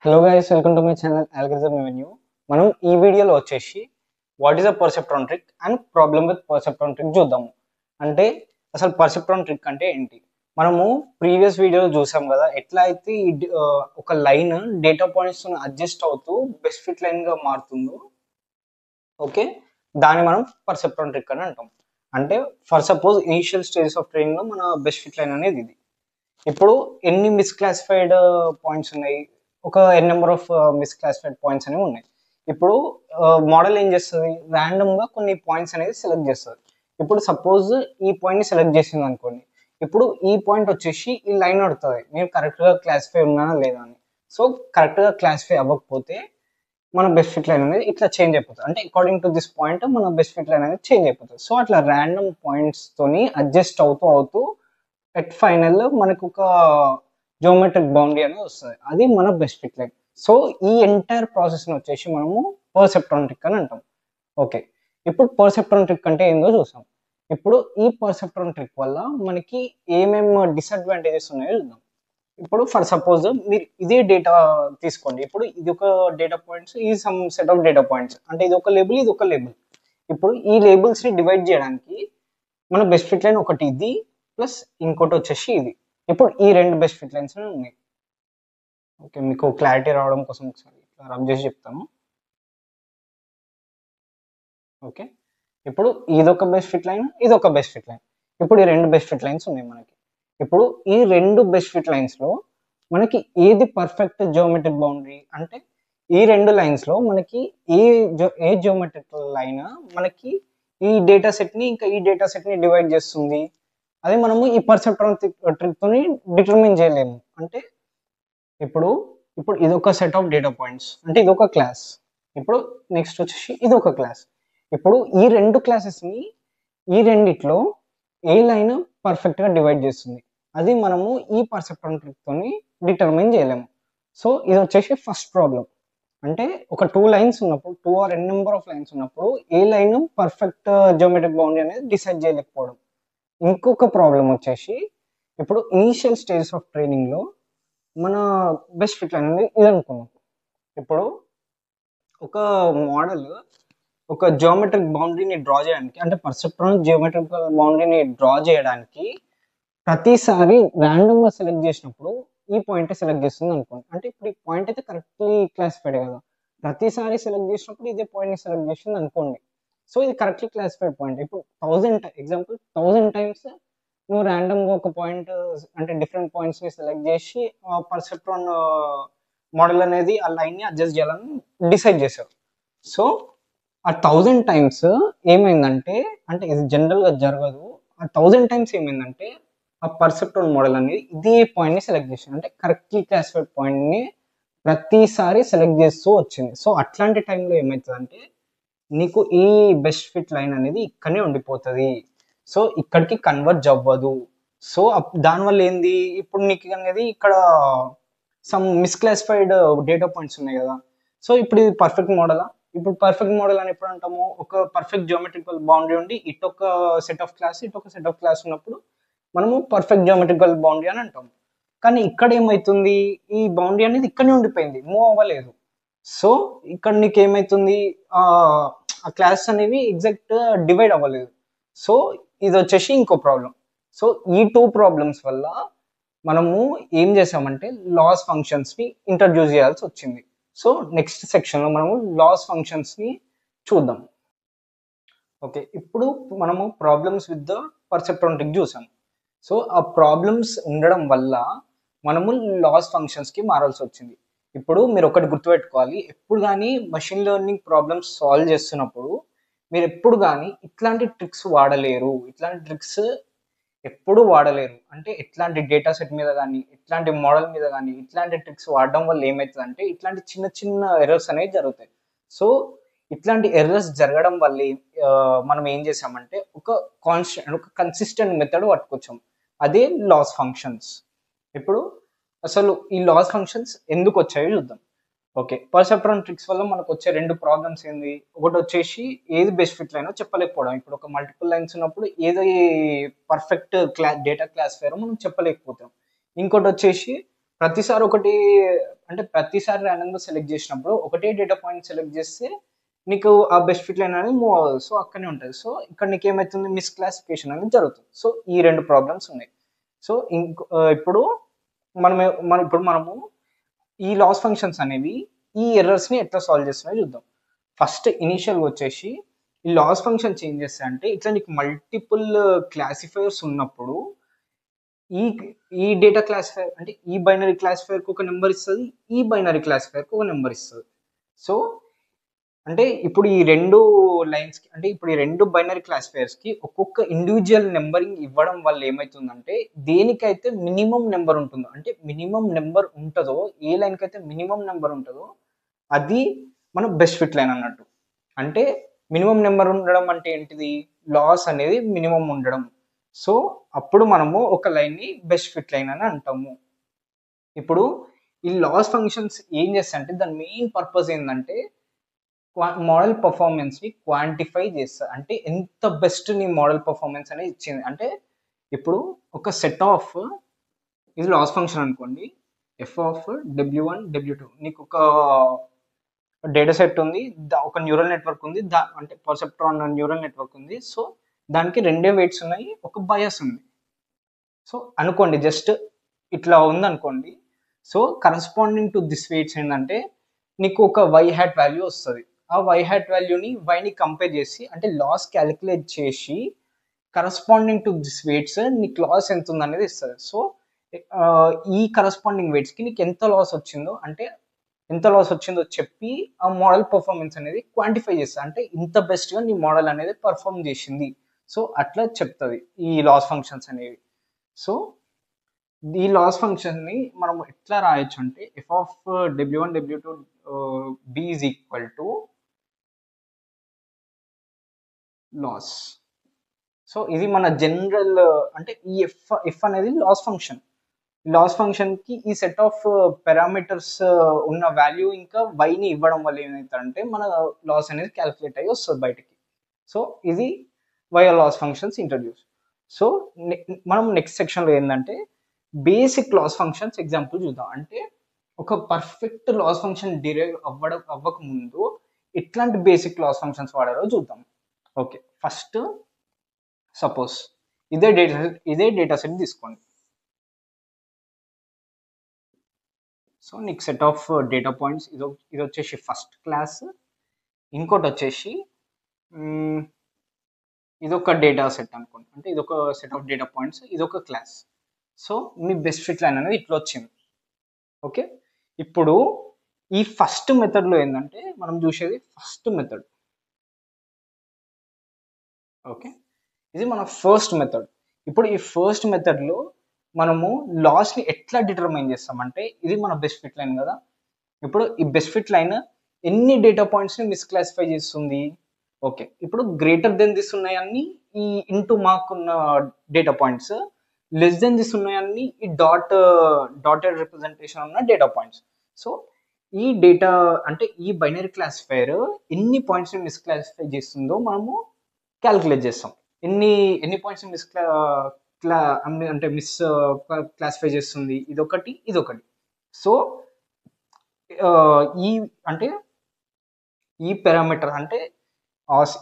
Hello guys, welcome to my channel algorithm revenue. మనం ఈ వీడియోలో వచ్చేసి what is a perceptron trick and problem with perceptron trick చూద్దాము. అంటే అసలు పర్సెప్ట్రాన్ ట్రిక్ అంటే ఏంటి? మనము ప్రీవియస్ వీడియోలో చూసాం కదా, ఎట్లా అయితే ఒక లైన్ డేటా పాయింట్స్ అడ్జస్ట్ అవుతూ బెస్ట్ ఫిట్ లైన్ గా మారుతుందో, ఓకే, దాన్ని మనం పర్సెప్ట్రాన్ ట్రిక్ అని అంటాం. అంటే for suppose initial stages of training లో మన బెస్ట్ ఫిట్ లైన్ అనేది ఇది. ఇప్పుడు ఎన్ని మిస్క్లాసిఫైడ్ పాయింట్స్ ఉన్నాయి, ఒక ఎన్ నెంబర్ ఆఫ్ మిస్క్లాసిఫైడ్ పాయింట్స్ అనేవి ఉన్నాయి. ఇప్పుడు మోడల్ ఏం చేస్తుంది, ర్యాండమ్ గా కొన్ని పాయింట్స్ అనేది సెలెక్ట్ చేస్తుంది. ఇప్పుడు సపోజ్ ఈ పాయింట్ ని సెలెక్ట్ చేసింది అనుకోండి. ఇప్పుడు ఈ పాయింట్ వచ్చేసి ఈ లైన్ అడుగుతుంది, నేను కరెక్ట్ గా క్లాసిఫై ఉన్నానా లేదా అని. సో కరెక్ట్ గా క్లాసిఫై అవ్వకపోతే మన బెస్ట్ ఫిట్ లైన్ అనేది ఇట్లా చేంజ్ అయిపోతుంది. అంటే అకార్డింగ్ టు దిస్ పాయింట్ మన బెస్ట్ ఫిట్ లైన్ అనేది చేంజ్ అయిపోతుంది. సో అట్లా ర్యాండమ్ పాయింట్స్ తోని అడ్జస్ట్ అవుతూ అవుతూ ఎట్ ఫైనల్ మనకు ఒక జియోమెట్రిక్ బౌండరీ అనేది వస్తుంది. అది మన బెస్ట్ ఫిట్ లైన్. సో ఈ ఎంటైర్ ప్రాసెస్ ని వచ్చేసి మనము పర్సెప్ట్రాన్ ట్రిక్ అని అంటాం. ఓకే, ఇప్పుడు పర్సెప్ట్రాన్ ట్రిక్ అంటే ఏందో చూసాం. ఇప్పుడు ఈ పర్సెప్ట్రాన్ ట్రిక్ వల్ల మనకి ఏమేమి డిసడ్వాంటేజెస్ ఉన్నాయో చూద్దాం. ఇప్పుడు ఫర్ సపోజ్ మీరు ఇదే డేటా తీసుకోండి. ఇప్పుడు ఇది ఒక డేటా పాయింట్స్, ఈ some set of data points, అంటే ఇది ఒక లేబుల్, ఇది ఒక లేబుల్. ఇప్పుడు ఈ లేబుల్స్ ని డివైడ్ చేయడానికి మన బెస్ట్ ఫిట్ లైన్ ఒకటి ఇది ప్లస్ ఇంకోటి వచ్చేసి ఇది. ఇప్పుడు ఈ రెండు బెస్ట్ ఫిట్ లైన్స్ ఉన్నాయి. ఓకే, మీకు క్లారిటీ రావడం కోసం ఒకసారి రబ్ చేసి చెప్తాను. ఓకే, ఇప్పుడు ఇదొక బెస్ట్ ఫిట్ లైన్, ఇదొక బెస్ట్ ఫిట్ లైన్. ఇప్పుడు ఈ రెండు బెస్ట్ ఫిట్ లైన్స్ ఉన్నాయి మనకి. ఇప్పుడు ఈ రెండు బెస్ట్ ఫిట్ లైన్స్ లో మనకి ఏది పర్ఫెక్ట్ జియోమెట్రిక్ బౌండరీ అంటే, ఈ రెండు లైన్స్ లో మనకి ఏ జియోమెట్రిక్ లైన్ మనకి ఈ డేటా సెట్ ని ఇంకా ఈ డేటా సెట్ ని డివైడ్ చేస్తుంది, అది మనము ఈ పర్సెప్ట్రాన్ ట్రిక్ తోని డిటర్మిన్ చేయలేము. అంటే ఇప్పుడు ఇప్పుడు ఇదొక సెట్ ఆఫ్ డేటా పాయింట్స్, అంటే ఇదొక క్లాస్. ఇప్పుడు నెక్స్ట్ వచ్చేసి ఇదొక క్లాస్. ఇప్పుడు ఈ రెండు క్లాసెస్ ని ఈ రెండిట్లో ఏ లైన్ పర్ఫెక్ట్ గా డివైడ్ చేస్తుంది, అది మనము ఈ పర్సెప్ట్రాన్ ట్రిక్ తోని డిటర్మిన్ చేయలేము. సో ఇది వచ్చేసి ఫస్ట్ ప్రాబ్లం. అంటే ఒక టూ లైన్స్ ఉన్నప్పుడు, two or n number of lines ఉన్నప్పుడు ఏ లైన్ పర్ఫెక్ట్ జియోమెట్రిక్ బౌండరీ అనేది డిసైడ్ చేయలేకపోవడం. ఇంకొక ప్రాబ్లం వచ్చేసి, ఇప్పుడు ఇనీషియల్ స్టేజెస్ ఆఫ్ ట్రైనింగ్ లో మన బెస్ట్ ఫిట్ లైన్ అనేది ఇది అనుకున్నాం. ఇప్పుడు ఒక మోడల్ ఒక జియోమెట్రిక్ బౌండరీని డ్రా చేయడానికి, అంటే పర్సెప్ట్రాన్ జియోమెట్రిక్ బౌండరీని డ్రా చేయడానికి ప్రతిసారి ర్యాండమ్ గా సెలెక్ట్ చేసినప్పుడు ఈ పాయింట్ సెలెక్ట్ చేస్తుంది అనుకోండి. అంటే ఇప్పుడు ఈ పాయింట్ అయితే కరెక్ట్లీ క్లాసిఫైడ్ కదా, ప్రతిసారి సెలెక్ట్ చేసినప్పుడు ఇదే పాయింట్ ని సెలెక్ట్ చేసింది అనుకోండి. సో ఇది కరెక్ట్లీ క్లాసిఫైడ్ పాయింట్. ఇప్పుడు 1000 టైమ్స్ నువ్వు ర్యాండమ్ గా ఒక పాయింట్, అంటే డిఫరెంట్ పాయింట్స్ ని సెలెక్ట్ చేసి పర్సెప్ట్రాన్ మోడల్ అనేది ఆ లైన్ ని అడ్జస్ట్ చేయాలని డిసైడ్ చేశారు. సో ఆ 1000 టైమ్స్ ఏమైందంటే, అంటే ఇది జనరల్ గా జరగదు, ఆ 1000 టైమ్స్ ఏమైందంటే ఆ పర్సెప్ట్రాన్ మోడల్ అనేది ఇదే పాయింట్ ని సెలెక్ట్ చేసింది, అంటే కరెక్ట్లీ క్లాసిఫైడ్ పాయింట్ ని ప్రతిసారి సెలెక్ట్ చేస్తూ వచ్చింది. సో అట్లాంటి టైంలో ఏమవుతుందంటే నీకు ఈ బెస్ట్ ఫిట్ లైన్ అనేది ఇక్కడనే ఉండిపోతుంది. సో ఇక్కడికి కన్వర్జ్ అవ్వదు. సో దానివల్ల ఏంది, ఇప్పుడు నీకు అనేది ఇక్కడ సమ్ మిస్క్లాసిఫైడ్ డేటా పాయింట్స్ ఉన్నాయి కదా. సో ఇప్పుడు ఇది పర్ఫెక్ట్ మోడలా? ఇప్పుడు పర్ఫెక్ట్ మోడల్ అని ఎప్పుడు అంటాము, ఒక పర్ఫెక్ట్ జియోమెట్రికల్ బౌండరీ ఉండి ఇటొక సెట్ ఆఫ్ క్లాస్, ఇటొక సెట్ ఆఫ్ క్లాస్ ఉన్నప్పుడు మనము పర్ఫెక్ట్ జియోమెట్రికల్ బౌండరీ అని అంటాము. కానీ ఇక్కడ ఏమవుతుంది, ఈ బౌండరీ అనేది ఇక్కడనే ఉండిపోయింది, మూవ్ అవ్వలేదు. సో ఇక్కడ నీకు ఏమైతుంది, ఆ క్లాస్ అనేవి ఎగ్జాక్ట్ డివైడ్ అవ్వలేదు. సో ఇది వచ్చేసి ఇంకో ప్రాబ్లం. సో ఈ టూ ప్రాబ్లమ్స్ వల్ల మనము ఏం చేసామంటే లాస్ ఫంక్షన్స్ ని ఇంట్రడ్యూస్ చేయాల్సి వచ్చింది. సో నెక్స్ట్ సెక్షన్ లో మనము లాస్ ఫంక్షన్స్ ని చూద్దాం. ఓకే, ఇప్పుడు మనము ప్రాబ్లమ్స్ విత్ ద పర్సెప్ట్రాన్ ట్రిక్ చూసాం. సో ఆ ప్రాబ్లమ్స్ ఉండడం వల్ల మనము లాస్ ఫంక్షన్స్ కి మారాల్సి వచ్చింది. ఇప్పుడు మీరు ఒకటి గుర్తుపెట్టుకోవాలి, ఎప్పుడు కానీ మషిన్ లెర్నింగ్ ప్రాబ్లమ్స్ సాల్వ్ చేస్తున్నప్పుడు మీరు ఎప్పుడు కానీ ఇట్లాంటి ట్రిక్స్ వాడలేరు. ఇట్లాంటి ట్రిక్స్ ఎప్పుడు వాడలేరు. అంటే ఇట్లాంటి డేటా సెట్ మీద కానీ, ఇట్లాంటి మోడల్ మీద కానీ ఇట్లాంటి ట్రిక్స్ వాడడం వల్ల ఏమవుతుంది అంటే ఇట్లాంటి చిన్న చిన్న ఎర్రర్స్ అనేవి జరుగుతాయి. సో ఇట్లాంటి ఎర్రర్స్ జరగడం వల్ల మనం ఏం చేసామంటే ఒక కన్సిస్టెంట్ మెథడ్ పట్టుకొచ్చాం, అదే లాస్ ఫంక్షన్స్. ఇప్పుడు అసలు ఈ లాస్ ఫంక్షన్స్ ఎందుకు వచ్చాయో చూద్దాం. ఓకే, పర్సెప్ట్రాన్ ట్రిక్స్ వల్ల మనకు వచ్చే రెండు ప్రాబ్లమ్స్ ఏంది, ఒకటి వచ్చేసి ఏది బెస్ట్ ఫిట్ లైనో చెప్పలేకపోవడం. ఇప్పుడు ఒక మల్టిపుల్ లైన్స్ ఉన్నప్పుడు ఏది పర్ఫెక్ట్ డేటా క్లాసిఫైయర్ మనం చెప్పలేకపోతాం. ఇంకోటి వచ్చేసి ప్రతిసారి ఒకటి అంటే ప్రతిసారి ర్యాండమ్గా సెలెక్ట్ చేసినప్పుడు ఒకటే డేటా పాయింట్ సెలెక్ట్ చేస్తే నీకు ఆ బెస్ట్ ఫిట్ లైన్ అనేది మూవ్ అవ్వదు. సో అక్కడనే ఉంటుంది. సో ఇక్కడ నీకు ఏమవుతుంది, మిస్ క్లాసిఫికేషన్ అనేది జరుగుతుంది. సో ఈ రెండు ప్రాబ్లమ్స్ ఉన్నాయి. సో ఇప్పుడు మనము ఈ లాస్ ఫంక్షన్స్ అనేవి ఈ ఎర్రర్స్ని ఎట్లా సాల్వ్ చేస్తున్నాయో చూద్దాం. ఫస్ట్ ఇనీషియల్గా వచ్చేసి ఈ లాస్ ఫంక్షన్ చేంజ్ చేస్తాయంటే ఇట్లా నీకు మల్టిపుల్ క్లాసిఫైయర్స్ ఉన్నప్పుడు ఈ ఈ డేటా క్లాసిఫైర్ అంటే ఈ బైనరీ క్లాసిఫైర్కి ఒక నెంబర్ ఇస్తుంది, ఈ బైనరీ క్లాసిఫైర్కి ఒక నెంబర్ ఇస్తుంది. సో అంటే ఇప్పుడు ఈ రెండు లైన్స్కి అంటే ఇప్పుడు ఈ రెండు బైనరీ క్లాసిఫైయర్స్కి ఒక్కొక్క ఇండివిజువల్ నెంబరింగ్ ఇవ్వడం వల్ల ఏమవుతుందంటే దేనికైతే మినిమం నెంబర్ ఉంటుందో అంటే మినిమం నెంబర్ ఉంటుందో ఏ లైన్కి అయితే మినిమం నెంబర్ ఉంటుందో అది మన బెస్ట్ ఫిట్ లైన్ అన్నట్టు. అంటే మినిమం నెంబర్ ఉండడం అంటే ఏంటిది, లాస్ అనేది మినిమం ఉండడం. సో అప్పుడు మనము ఒక లైన్ని బెస్ట్ ఫిట్ లైన్ అని అంటాము. ఇప్పుడు ఈ లాస్ ఫంక్షన్స్ ఏం చేస్తాయంటే దాని మెయిన్ పర్పస్ ఏంటంటే మోడల్ పర్ఫార్మెన్స్ని క్వాంటిఫై చేస్తారు. అంటే ఎంత బెస్ట్ నీ మోడల్ పర్ఫార్మెన్స్ అనేది ఇచ్చింది. అంటే ఇప్పుడు ఒక సెట్ ఆఫ్ ఇది లాస్ ఫంక్షన్ అనుకోండి, ఎఫ్ ఆఫ్ W1 W2 నీకు ఒక డేటా సెట్ ఉంది, ఒక న్యూరల్ నెట్వర్క్ ఉంది, అంటే పర్సెప్ట్రాన్ న్యూరల్ నెట్వర్క్ ఉంది. సో దానికి రెండే వెయిట్స్ ఉన్నాయి, ఒక బయాస్ ఉంది. సో అనుకోండి జస్ట్ ఇట్లా ఉంది అనుకోండి. So corresponding to this weights ఏంటంటే నీకు ఒక వై హ్యాట్ వాల్యూ వస్తుంది. ఆ వై హ్యాట్ వాల్యూని వైని కంపేర్ చేసి అంటే లాస్ క్యాలిక్యులేట్ చేసి కరస్పాండింగ్ టు దిస్ వెయిట్స్ నీకు లాస్ ఎంత ఉంది అనేది ఇస్తుంది. సో ఈ కరస్పాండింగ్ వెయిట్స్కి నీకు ఎంత లాస్ వచ్చిందో చెప్పి ఆ మోడల్ పర్ఫార్మెన్స్ అనేది క్వాంటిఫై చేస్తుంది. అంటే ఇంత బెస్ట్గా నీ మోడల్ అనేది పర్ఫామ్ చేసింది. సో అట్లా చెప్తుంది ఈ లాస్ ఫంక్షన్స్ అనేవి. సో ఈ లాస్ ఫంక్షన్ని మనం ఎట్లా రాయొచ్చు అంటే F of W1 W2 B is equal to loss. So ఇది మన జనరల్ అంటే ఈ ఎఫ్ అనేది లాస్ ఫంక్షన్. లాస్ ఫంక్షన్కి ఈ సెట్ ఆఫ్ పారామీటర్స్ ఉన్న వాల్యూ ఇంకా వైని ఇవ్వడం వల్ల ఏమవుతుందంటే మన లాస్ అనేది క్యాలిక్యులేట్ అయ్యి వస్తుంది బయటికి. సో ఇది why loss functions introduce. So మనం నెక్స్ట్ సెక్షన్లో ఏంటంటే బేసిక్ లాస్ ఫంక్షన్స్ ఎగ్జాంపుల్ చూద్దాం. అంటే ఒక పర్ఫెక్ట్ లాస్ ఫంక్షన్ డిరైవ్ అవ్వకముందు ఎట్లాంటి బేసిక్ లాస్ ఫంక్షన్స్ వాడారో చూద్దాం. ఓకే, ఫస్ట్ సపోజ్ ఇదే డేటా సెట్ తీసుకోండి. సో నీకు సెట్ ఆఫ్ డేటా పాయింట్స్ ఇది వచ్చేసి ఫస్ట్ క్లాస్, ఇంకోటి వచ్చేసి ఇదొక డేటా సెట్ అనుకోండి. అంటే ఇదొక సెట్ ఆఫ్ డేటా పాయింట్స్, ఇదొక క్లాస్. సో మీ బెస్ట్ ఫిట్ లైన్ అనేది ఇట్లా వచ్చింది. ఓకే, ఇప్పుడు ఈ ఫస్ట్ మెథడ్లో ఏంటంటే మనం చూసేది ఫస్ట్ మెథడ్. ఓకే, ఇది మన ఫస్ట్ మెథడ్. ఇప్పుడు ఈ ఫస్ట్ మెథడ్లో మనము లాస్ని ఎట్లా డిటర్మైన్ చేస్తామంటే ఇది మన బెస్ట్ ఫిట్ లైన్ కదా. ఇప్పుడు ఈ బెస్ట్ ఫిట్ లైన్ ఎన్ని డేటా పాయింట్స్ని మిస్క్లాసిఫై చేస్తుంది. ఓకే, ఇప్పుడు గ్రేటర్ దెన్ దిస్ ఉన్నాయన్నీ ఈ ఇంటూ మార్క్ ఉన్న data points, less then this ఉన్నాయన్నీ ఈ డాటెడ్ రిప్రజెంటేషన్ ఉన్న డేటా పాయింట్స్. సో ఈ డేటా అంటే ఈ బైనరీ క్లాసిఫైయర్ ఎన్ని పాయింట్స్ని మిస్క్లాసిఫై చేస్తుందో మనము క్యాలిక్యులేట్ చేస్తాం. ఎన్ని పాయింట్స్ అంటే మిస్ క్లాసిఫై చేస్తుంది, ఇదొకటి. సో అంటే ఈ పారామీటర్ అంటే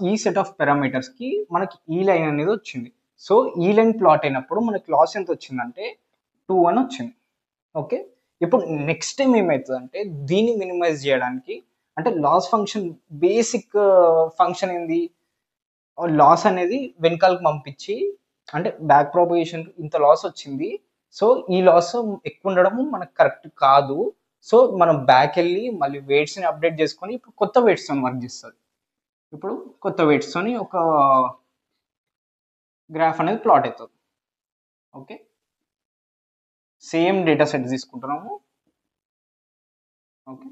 ఈ సెట్ ఆఫ్ పారామీటర్స్కి మనకి ఈ లైన్ అనేది వచ్చింది. సో ఈ లైన్ ప్లాట్ అయినప్పుడు మనకి లాస్ ఎంత వచ్చిందంటే 2 అని వచ్చింది. ఓకే, ఇప్పుడు నెక్స్ట్ టైం ఏమవుతుందంటే దీన్ని మినిమైజ్ చేయడానికి అంటే లాస్ ఫంక్షన్ బేసిక్ ఫంక్షన్ ఏంది, లాస్ అనేది వెనకాలకు పంపించి అంటే బ్యాక్ ప్రాపగేషన్ ఇంత లాస్ వచ్చింది. సో ఈ లాస్ ఎక్కువ ఉండడం మనకు కరెక్ట్ కాదు. సో మనం బ్యాక్ వెళ్ళి మళ్ళీ వెయిట్స్ని అప్డేట్ చేసుకొని ఇప్పుడు కొత్త వెయిట్స్తో వర్క్ చేస్తుంది. ఇప్పుడు కొత్త వెయిట్స్తో ఒక గ్రాఫ్ అనేది ప్లాట్ అవుతుంది. ఓకే, సేమ్ డేటా సెట్ తీసుకుంటున్నాము. ఓకే,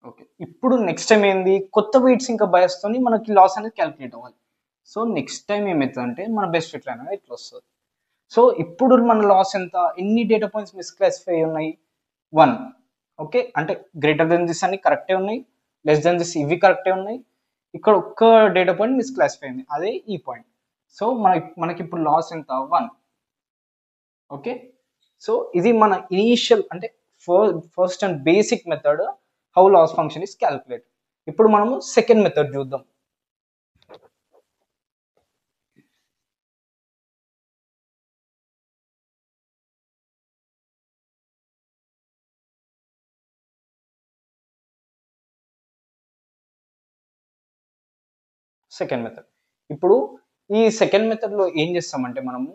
ఓకే, ఇప్పుడు నెక్స్ట్ టైం ఏంది, కొత్త వెయిట్స్ ఇంకా బయస్తో మనకి లాస్ అనేది క్యాలిక్యులేట్ అవ్వాలి. సో నెక్స్ట్ టైం ఏమవుతుందంటే మన బెస్ట్ ఫిట్ లైన్ అనేది ఇట్లా వస్తుంది. సో ఇప్పుడు మన లాస్ ఎంత, ఎన్ని డేటా పాయింట్స్ మిస్క్లాసిఫై ఉన్నాయి, 1. ఓకే, అంటే గ్రేటర్ దెన్ దిస్ అన్ని కరెక్టే ఉన్నాయి, లెస్ దెన్ దిస్ ఇవి కరెక్టే ఉన్నాయి, ఇక్కడ ఒక్క డేటా పాయింట్ మిస్క్లాసిఫై అయింది, అదే ఈ పాయింట్. సో మనకి ఇప్పుడు లాస్ ఎంత 1. ఓకే, సో ఇది మన ఇనీషియల్ అంటే first and basic method how loss function is calculate. ఇప్పుడు మనము సెకండ్ మెథడ్ చూద్దాం. సెకండ్ మెథడ్, ఇప్పుడు ఈ సెకండ్ మెథడ్ లో ఏం చేస్తామంటే మనము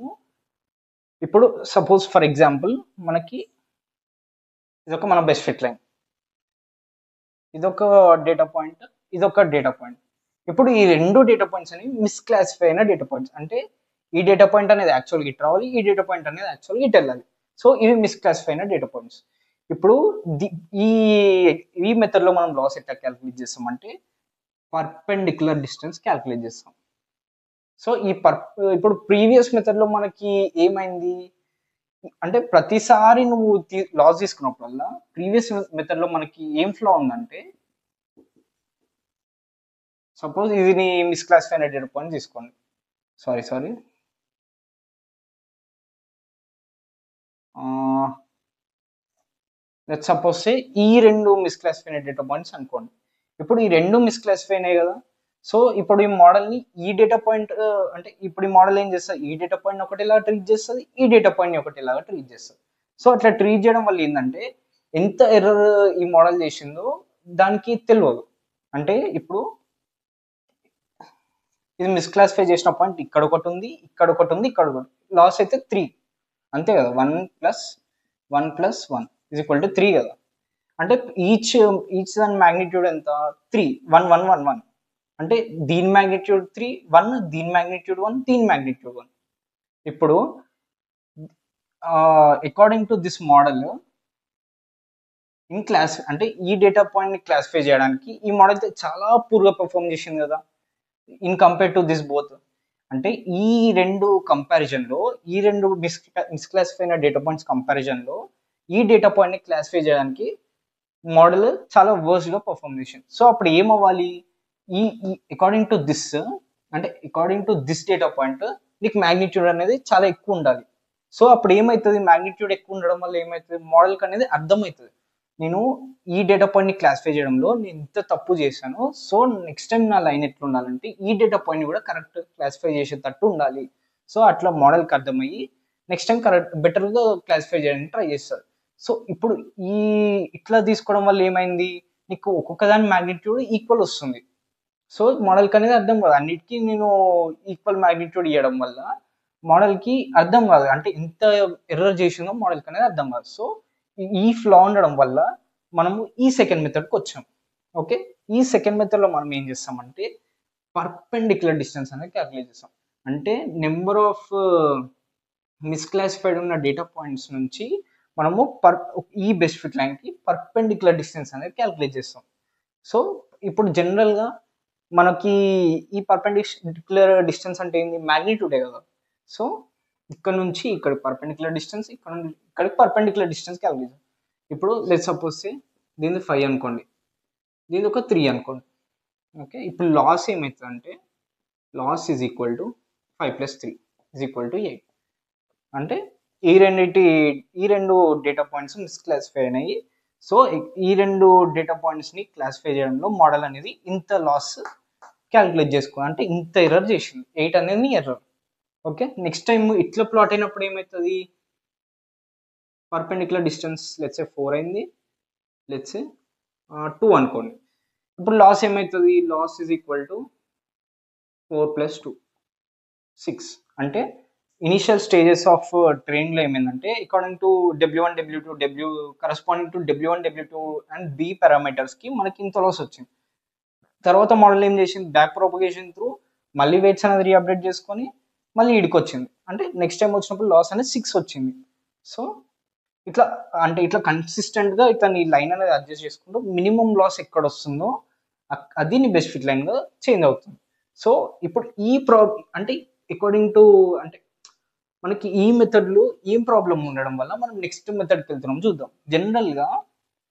ఇప్పుడు సపోజ్ ఫర్ ఎగ్జాంపుల్ మనకి ఇదొక మన బెస్ట్ ఫిట్ లైన్, ఇదొక డేటా పాయింట్, ఇదొక డేటా పాయింట్. ఇప్పుడు ఈ రెండు డేటా పాయింట్స్ అనేవి మిస్క్లాసిఫై అయిన డేటా పాయింట్స్. అంటే ఈ డేటా పాయింట్ అనేది యాక్చువల్గా ఇటు రావాలి, ఈ డేటా పాయింట్ అనేది యాక్చువల్గా ఇటు వెళ్ళాలి. సో ఇవి మిస్క్లాసిఫై అయిన డేటా పాయింట్స్. ఇప్పుడు ఈ ఈ మెథడ్లో మనం లాస్ ఎట్లా క్యాలిక్యులేట్ చేస్తామంటే పర్పెండిక్యులర్ డిస్టెన్స్ క్యాలిక్యులేట్ చేస్తాం. సో ఇప్పుడు ప్రీవియస్ మెథడ్లో మనకి ఏమైంది అంటే ప్రతిసారి నువ్వు లాస్ తీసుకున్నప్పుడల్లా ప్రీవియస్ మెథడ్లో మనకి ఏం ఫ్లా ఉందంటే, సపోజ్ ఇది నీ మిస్క్లాసిఫై అయిన డేటా పాయింట్ తీసుకోండి. సారీ లెట్స్ సపోజ్ ఈ రెండు మిస్క్లాసిఫై అయిన డేటా పాయింట్స్ అనుకోండి. ఇప్పుడు ఈ రెండు మిస్క్లాసిఫై అయినాయి కదా. సో ఇప్పుడు ఈ మోడల్ని ఈ డేటా పాయింట్ అంటే ఇప్పుడు ఈ మోడల్ ఏం చేస్తుంది, ఈ డేటా పాయింట్ ఒకటిలాగా ట్రీట్ చేస్తుంది, ఈ డేటా పాయింట్ ఒకటిలాగా ట్రీట్ చేస్తుంది. సో అట్లా ట్రీట్ చేయడం వల్ల ఏంటంటే ఎంత ఎర్రర్ ఈ మోడల్ చేసిందో దానికి తెలియదు. అంటే ఇప్పుడు ఇది మిస్క్లాసిఫై చేసిన పాయింట్ ఇక్కడ ఒకటి ఉంది, ఇక్కడ ఒకటి ఉంది, ఇక్కడ ఒకటి. లాస్ అయితే 3 అంతే కదా. 1 + 1 + 1 = 3 కదా. అంటే ఈచ్ దాని మ్యాగ్నిట్యూడ్ ఎంత 3, 1 1 1 1. అంటే దీని మ్యాగ్నిట్యూడ్ 3 1, దీని మ్యాగ్నిట్యూడ్ 1, దీని మ్యాగ్నిట్యూడ్ 1. ఇప్పుడు according to this model in class అంటే ఈ డేటా పాయింట్ ని క్లాసిఫై చేయడానికి ఈ మోడల్ చాలా పూర్గా పర్ఫామ్ చేసింది కదా in compare to this both. అంటే ఈ రెండు కంపారిజన్లో ఈ రెండు మిస్క్లాసిఫై అయిన డేటా పాయింట్స్ కంపారిజన్లో ఈ డేటా పాయింట్ని క్లాసిఫై చేయడానికి మోడల్ చాలా వర్స్ట్గా పర్ఫామ్ చేసింది. సో అప్పుడు ఏమవ్వాలి, ఈ అకార్డింగ్ టు దిస్ అంటే according to this data point నీకు మ్యాగ్నిట్యూడ్ అనేది చాలా ఎక్కువ ఉండాలి. సో అప్పుడు ఏమవుతుంది, మ్యాగ్నిట్యూడ్ ఎక్కువ ఉండడం వల్ల ఏమవుతుంది, మోడల్కి అనేది అర్థమవుతుంది నేను ఈ డేటా పాయింట్ని క్లాసిఫై చేయడంలో నేను ఇంత తప్పు చేశాను. సో నెక్స్ట్ టైం నా లైన్ ఎట్లా ఉండాలంటే ఈ డేటా పాయింట్ని కూడా కరెక్ట్ క్లాసిఫై చేసేటట్టు ఉండాలి. సో అట్లా మోడల్కి అర్థమయ్యి నెక్స్ట్ టైం కరెక్ట్ బెటర్గా క్లాసిఫై చేయడానికి ట్రై చేస్తారు. సో ఇప్పుడు ఇట్లా తీసుకోవడం వల్ల ఏమైంది, నీకు ఒక్కొక్క దాని మ్యాగ్నిట్యూడ్ ఈక్వల్ వస్తుంది. సో మోడల్కి అనేది అర్థం కాదు, అన్నిటికీ నేను ఈక్వల్ మ్యాగ్నిట్యూడ్ ఇవ్వడం వల్ల మోడల్కి అర్థం కాదు, అంటే ఎంత ఎర్రర్ చేసిందో మోడల్కి అనేది అర్థం కాదు. సో ఈ ఫ్లా ఉండడం వల్ల మనము ఈ సెకండ్ మెథడ్కి వచ్చాం. ఓకే, ఈ సెకండ్ మెథడ్లో మనం ఏం చేస్తామంటే పర్పెండిక్యులర్ డిస్టెన్స్ అనేది క్యాలిక్యులేట్ చేస్తాం. అంటే నెంబర్ ఆఫ్ మిస్క్లాసిఫైడ్ ఉన్న డేటా పాయింట్స్ నుంచి మనము ఈ బెస్ట్ ఫిట్ లైన్కి పర్పెండిక్యులర్ డిస్టెన్స్ అనేది క్యాలిక్యులేట్ చేస్తాం. సో ఇప్పుడు జనరల్గా మనకి ఈ పర్పెండిక్యులర్ డిస్టెన్స్ అంటే ఏంది, మ్యాగ్నిట్యూడే కదా. సో ఇక్కడ నుంచి ఇక్కడ పర్పెండిక్యులర్ డిస్టెన్స్, ఇక్కడ నుంచి ఇక్కడికి పర్పెండిక్యులర్ డిస్టెన్స్ క్యాలిక్యులేట్. ఇప్పుడు లెట్ సపోజ్ దీనిది 5 అనుకోండి, దీని ఒక 3 అనుకోండి. ఓకే, ఇప్పుడు లాస్ ఏమవుతుంది అంటే లాస్ ఈజ్ ఈక్వల్ టు 5 + 3 = 8. అంటే ఈ రెండు డేటా పాయింట్స్ మిస్క్లాసిఫై అయినాయి. సో ఈ రెండు డేటా పాయింట్స్ని క్లాసిఫై చేయడంలో మోడల్ అనేది ఇంత లాస్ క్యాలిక్యులేట్ చేసుకోవాలి, అంటే ఇంత ఎర్రర్ చేసింది, 8 అనేది ఎర్రర్. ఓకే, నెక్స్ట్ టైం ఇట్లా ప్లాట్ అయినప్పుడు ఏమవుతుంది, పర్పెండిక్యులర్ డిస్టెన్స్ లెట్స్ 4 అయింది, లెట్స్ 2 అనుకోండి. ఇప్పుడు లాస్ ఏమవుతుంది, లాస్ ఈజ్ ఈక్వల్ టు 4 + 2 6. అంటే ఇనిషియల్ స్టేజెస్ ఆఫ్ ట్రైన్లో ఏమైందంటే according to W1 W2 corresponding to W1 W2 and B పారామీటర్స్కి మనకి ఇంత లాస్ వచ్చింది. తర్వాత మోడల్ ఏం చేసింది, బ్యాక్ ప్రొపగేషన్ త్రూ మళ్ళీ వెయిట్స్ అనేది రీఅప్డేట్ చేసుకొని మళ్ళీ ఇడికి వచ్చింది. అంటే నెక్స్ట్ టైం వచ్చినప్పుడు లాస్ అనేది 6 వచ్చింది. సో ఇట్లా అంటే ఇట్లా కన్సిస్టెంట్గా ఇట్లా నీ లైన్ అనేది అడ్జస్ట్ చేసుకుంటూ మినిమం లాస్ ఎక్కడ వస్తుందో అది నీ బెస్ట్ ఫిట్ లైన్గా చేంజ్ అవుతుంది. సో ఇప్పుడు అంటే అకార్డింగ్ టు అంటే మనకి ఈ మెథడ్లో ఏం ప్రాబ్లం ఉండడం వల్ల మనం నెక్స్ట్ మెథడ్కి వెళ్తున్నాం చూద్దాం. జనరల్గా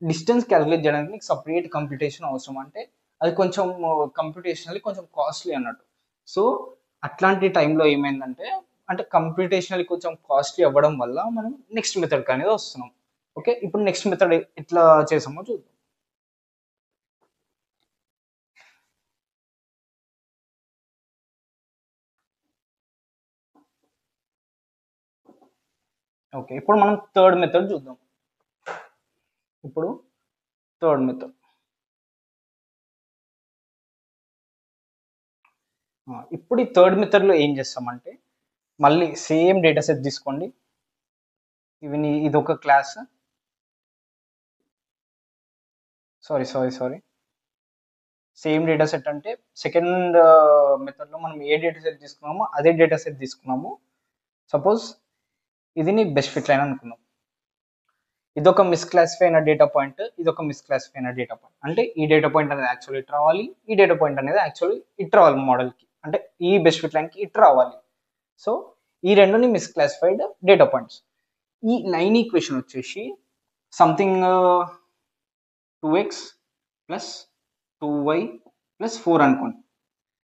డిస్టెన్స్ క్యాలిక్యులేట్ చేయడానికి నీకు సపరేట్ కంప్యూటేషన్ అవసరం, అంటే అది కొంచెం కంప్యూటేషనల్లీ కొంచెం కాస్ట్లీ అన్నట్టు. సో అట్లాంటి టైంలో ఏమైందంటే అంటే కంప్యూటేషనల్ కొంచెం కాస్ట్లీ అవ్వడం వల్ల మనం నెక్స్ట్ మెథడ్ అనేది వస్తున్నాం. ఓకే, ఇప్పుడు నెక్స్ట్ మెథడ్ ఎట్లా చేసామో చూద్దాం. ఓకే, ఇప్పుడు మనం థర్డ్ మెథడ్ చూద్దాం. ఇప్పుడు థర్డ్ మెథడ్ ఇప్పుడు ఈ థర్డ్ మెథడ్లో ఏం చేస్తామంటే మళ్ళీ సేమ్ డేటా సెట్ తీసుకోండి. ఇది ఒక class, sorry same data set అంటే సెకండ్ మెథడ్లో మనం ఏ డేటా సెట్ తీసుకున్నామో అదే డేటా సెట్ తీసుకున్నాము. సపోజ్ ఇది నీ బెస్ట్ ఫిట్ లైన్ అనుకున్నాం. ఇదొక మిస్క్లాసిఫై అయిన డేటా పాయింట్, ఇదొక మిస్క్లాసిఫై అయిన డేటా పాయింట్. అంటే ఈ డేటా పాయింట్ అనేది యాక్చువల్లీ ఇట్ రావాలి, ఈ డేటా పాయింట్ అనేది యాక్చువల్లీ ఇట్ రావాలి మోడల్కి, అంటే ఈ బెస్ట్ ఫిట్ లైన్కి ఇట్ రావాలి. సో ఈ రెండుని మిస్క్లాసిఫైడ్ డేటా పాయింట్స్. ఈ లైన్ ఈక్వేషన్ వచ్చేసి something 2x plus 2y plus 4 అనుకోండి.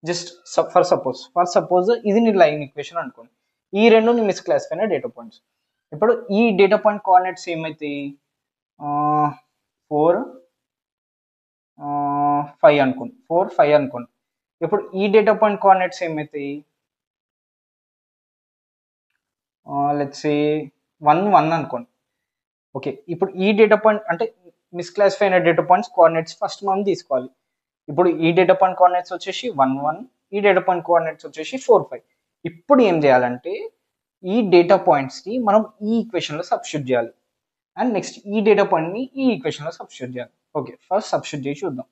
జస్ట్ ఫర్ సపోజ్ ఇది నీ లైన్ ఈక్వేషన్ అనుకోండి. ఈ రెండు నీ మిస్క్లాసిఫై అయిన డేటా పాయింట్స్. ఇప్పుడు ఈ డేటా పాయింట్ కోఆర్డినేట్స్ ఏమైతాయి? 4 5 అనుకోండి, 4 5 అనుకోండి. ఇప్పుడు ఈ డేటా పాయింట్ కోఆర్డినేట్స్ ఏమైతాయి? లెట్స్ సే 1 1 అనుకోండి. ఓకే, ఇప్పుడు ఈ డేటా పాయింట్ అంటే మిస్క్లాసిఫై అయిన డేటా పాయింట్స్ కోఆర్డినేట్స్ ఫస్ట్ మనం తీసుకోవాలి. ఇప్పుడు ఈ డేటా పాయింట్ కోఆర్డినేట్స్ వచ్చేసి 1 1, ఈ డేటా పాయింట్ కోఆర్డినేట్స్ వచ్చేసి 4 5. ఇప్పుడు ఏం చేయాలంటే ఈ డేటా పాయింట్స్ని మనం ఈ ఈక్వేషన్లో సబ్స్టిట్యూట్ చేయాలి, అండ్ నెక్స్ట్ ఈ డేటా పాయింట్ని ఈ ఈక్వేషన్లో సబ్స్టిట్యూట్ చేయాలి. ఓకే, ఫస్ట్ సబ్స్టిట్యూట్ చేసి చూద్దాం.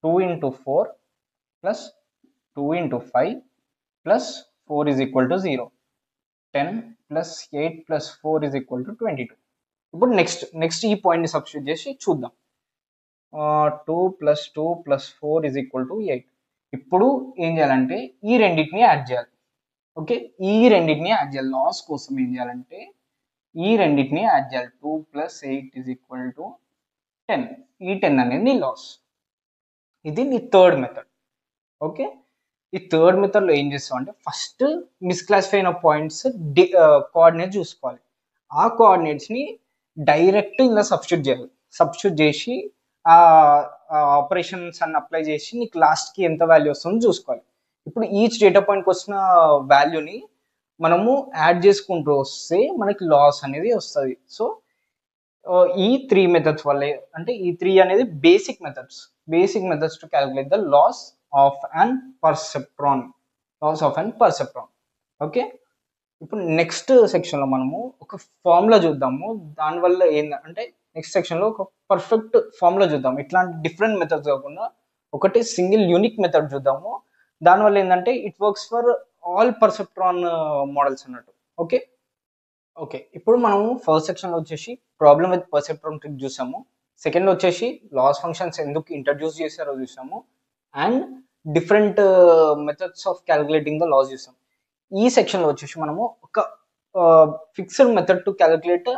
2 into 4 plus 2 into 5 plus 4 is equal to 0. 10 plus 8 plus 4 is equal to 22. ఇప్పుడు నెక్స్ట్ ఈ పాయింట్ని సబ్స్టిట్యూట్ చేసి చూద్దాం. 2 plus 2 plus 4 is equal to 8. ఇప్పుడు ఏం చేయాలంటే ఈ రెండింటిని యాడ్ చేయాలి. ఓకే, ఈ రెండింటిని యాడ్ చేయాలి. లాస్ కోసం ఏం చేయాలంటే ఈ రెండింటిని యాడ్ చేయాలి. 2 ప్లస్ 8 is equal to 10. ఈ 10 అనేది లాస్. ఇది నీ థర్డ్ మెథడ్. ఓకే, ఈ థర్డ్ మెథడ్లో ఏం చేస్తాం అంటే ఫస్ట్ మిస్క్లాసిఫై అయిన పాయింట్స్ కోఆర్డినేట్ చూసుకోవాలి. ఆ కోఆర్డినేట్స్ని డైరెక్ట్ ఇలా సబ్స్టిట్యూట్ చేసి ఆ ఆపరేషన్స్ అన్ని అప్లై చేసి నీకు లాస్ట్కి ఎంత వాల్యూ వస్తుందో చూసుకోవాలి. ఇప్పుడు ఈచ్ డేటా పాయింట్కి వచ్చిన వాల్యూని మనము యాడ్ చేసుకుంటూ వస్తే మనకి లాస్ అనేది వస్తుంది. సో ఈ 3 మెథడ్స్ వల్లే, అంటే ఈ 3 అనేది basic methods to calculate the loss of an perceptron. Okay, ఇప్పుడు నెక్స్ట్ సెక్షన్లో మనము ఒక ఫార్ములా చూద్దాము. దానివల్ల ఏంటంటే నెక్స్ట్ సెక్షన్లో ఒక పర్ఫెక్ట్ ఫార్ములా చూద్దాం. ఇట్లాంటి డిఫరెంట్ మెథడ్స్ కాకుండా ఒకటి సింగిల్ యూనిక్ మెథడ్ చూద్దాము. దానివల్ల ఏంటంటే it works for all perceptron models అన్నట్టు. ఓకే, ఇప్పుడు మనము ఫస్ట్ సెక్షన్లో వచ్చేసి ప్రాబ్లమ్ విత్ పర్సెప్ట్రాన్ ట్రిక్ చూసాము. సెకండ్లో వచ్చేసి లాస్ ఫంక్షన్స్ ఎందుకు ఇంట్రడ్యూస్ చేశారో చూసాము, and different methods of calculating the loss చూసాము. ఈ సెక్షన్లో వచ్చేసి మనము ఒక fixed method to calculate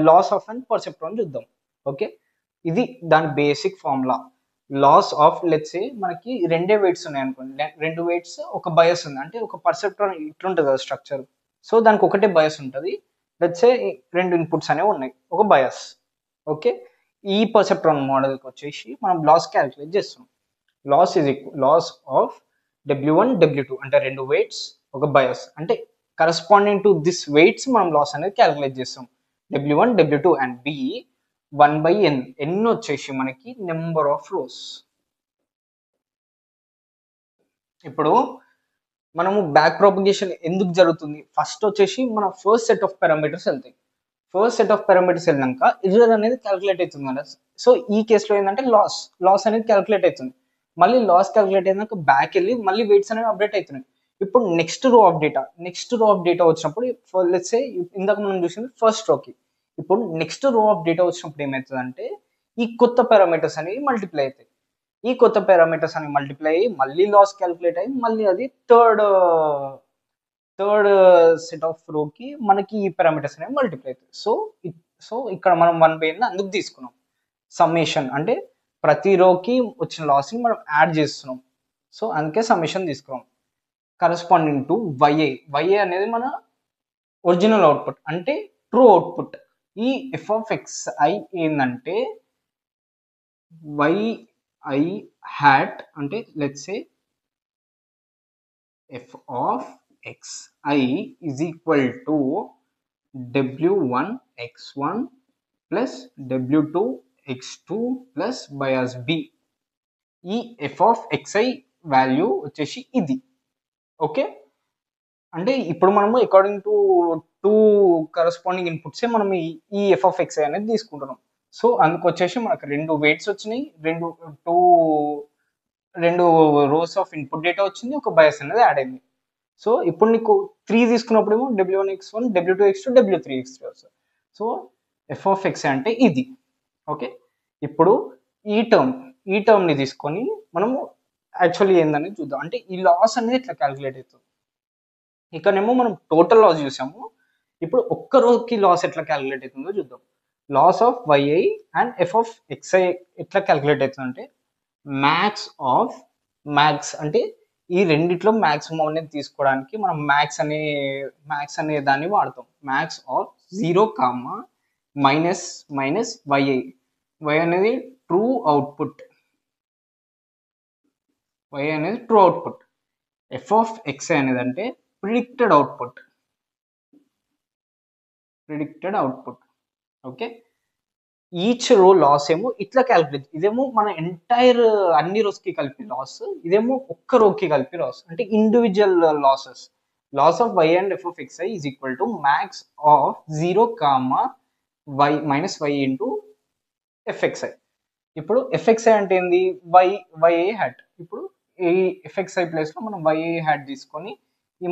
loss of and perceptron చూద్దాం. ఓకే, ఇది దాని basic formula. Loss of let's say మనకి రెండే వెయిట్స్ ఉన్నాయి అనుకోండి, రెండు వెయిట్స్ ఒక బయస్ ఉంది. అంటే ఒక పర్సెప్ట్రాన్ ఇట్లుంటుంది కదా స్ట్రక్చర్. సో దానికి ఒకటే బయస్ ఉంటుంది. లెట్స్ సే రెండు ఇన్పుట్స్ అనేవి ఉన్నాయి, ఒక బయస్. ఓకే, ఈ పర్సెప్ట్రాన్ మోడల్కి వచ్చేసి మనం లాస్ క్యాలిక్యులేట్ చేస్తున్నాం. లాస్ ఆఫ్ W1 W2 అంటే రెండు వెయిట్స్ ఒక బయస్. అంటే కరస్పాండింగ్ టు దిస్ వెయిట్స్ మనం లాస్ అనేది క్యాలిక్యులేట్ చేస్తాం. W1 W2 and B 1/n. n వచ్చేసి మనకి నెంబర్ ఆఫ్ రోస్. ఇప్పుడు మనము బ్యాక్ ప్రాపగేషన్ ఎందుకు జరుగుతుంది? ఫస్ట్ వచ్చేసి మన ఫస్ట్ సెట్ ఆఫ్ పారామీటర్స్ వెళ్తాయి. ఫస్ట్ సెట్ ఆఫ్ పారామీటర్స్ వెళ్ళినాక ఎర్రర్ అనేది క్యాలిక్యులేట్ అవుతుంది కదా. సో ఈ కేసులో ఏంటంటే లాస్ అనేది క్యాలిక్యులేట్ అవుతుంది. మళ్ళీ లాస్ క్యాలిక్యులేట్ అయినాక బ్యాక్ వెళ్ళి మళ్ళీ వెయిట్స్ అనేవి అప్డేట్ అవుతున్నాయి. ఇప్పుడు నెక్స్ట్ రో ఆఫ్ డేటా వచ్చినప్పుడు లెట్స్ సే ఇందాక మనం చూసింది ఫస్ట్ రోకి. ఇప్పుడు నెక్స్ట్ రో ఆఫ్ డేటా వచ్చినప్పుడు ఏమవుతుందంటే ఈ కొత్త పారామీటర్స్ అనేవి మల్టిప్లై అవుతాయి. ఈ కొత్త పారామీటర్స్ అనేవి మల్టిప్లై అయ్యి మళ్ళీ లాస్ క్యాలిక్యులేట్ అయ్యి మళ్ళీ అది థర్డ్ సెట్ ఆఫ్ రోకి మనకి ఈ పారామీటర్స్ అనేవి మల్టిప్లై అవుతాయి. సో ఇక్కడ మనం 1/n అందుకు తీసుకున్నాం. సమ్మేషన్ అంటే ప్రతి రోకి వచ్చిన లాస్ని మనం యాడ్ చేస్తున్నాం. సో అందుకే సమ్మేషన్ తీసుకున్నాం. కరస్పాండింగ్ టు YA అనేది మన ఒరిజినల్ అవుట్పుట్ అంటే ట్రూ అవుట్పుట్. ఈ ఎఫ్ ఆఫ్ ఎక్స్ఐ ఏంటంటే YI hat అంటే let's say F of xi is equal to w1 x1 plus w2 x2 plus bias b. ఈ ఎఫ్ ఆఫ్ xi వాల్యూ వచ్చేసి ఇది. Okay, అంటే ఇప్పుడు మనము అకార్డింగ్ టు టూ కరస్పాండింగ్ ఇన్పుట్సే మనం ఈ ఎఫ్ ఆఫ్ xi అనేది తీసుకుంటున్నాం. సో అందుకు వచ్చేసి మనకు రెండు వెయిట్స్ వచ్చినాయి, రెండు రోస్ ఆఫ్ ఇన్పుట్ డేటా వచ్చింది, ఒక బయాస్ అనేది యాడ్ అయింది. సో ఇప్పుడు నీకు 3 తీసుకున్నప్పుడు ఏమో w1 x1 w2 x2 w3 x3 వస్తుంది. సో ఎఫ్ ఆఫ్ ఎక్స్ అంటే ఇది. ఓకే, ఇప్పుడు ఈ టర్మ్ని తీసుకొని మనము యాక్చువల్లీ ఏందని చూద్దాం. అంటే ఈ లాస్ అనేది ఇట్లా క్యాలిక్యులేట్ అవుతుంది. ఇక్కడనేమో మనం టోటల్ లాస్ చూసాము, ఇప్పుడు ఒక్క రోకి లాస్ ఎట్లా క్యాలిక్యులేట్ అవుతుందో చూద్దాం. Loss of YI and F of XI ఎట్లా క్యాలిక్యులేట్ అవుతుందంటే మ్యాక్స్ అంటే ఈ రెండిట్లో మ్యాక్సిమం అనేది తీసుకోవడానికి మనం మ్యాక్స్ అనే దాన్ని వాడతాం. Max of 0, minus YI. Y అనేది true output. F of XI అనేది అంటే predicted output. Okay, each row loss ఏమో ఇట్లా క్యాలిక్యులేట్, ఇదేమో మన ఎంటైర్ అన్ని రోస్కి కలిపి లాస్, ఇదేమో ఒక్క రోకి కలిపి లాస్, అంటే individual losses. Loss of Y and F of XI is equal to max of 0, minus Y into FXI. ఇప్పుడు FXI అంటే ఏంది? YI hat. ఇప్పుడు ఈ FXI ప్లేస్లో మనం YI హ్యాట్ తీసుకొని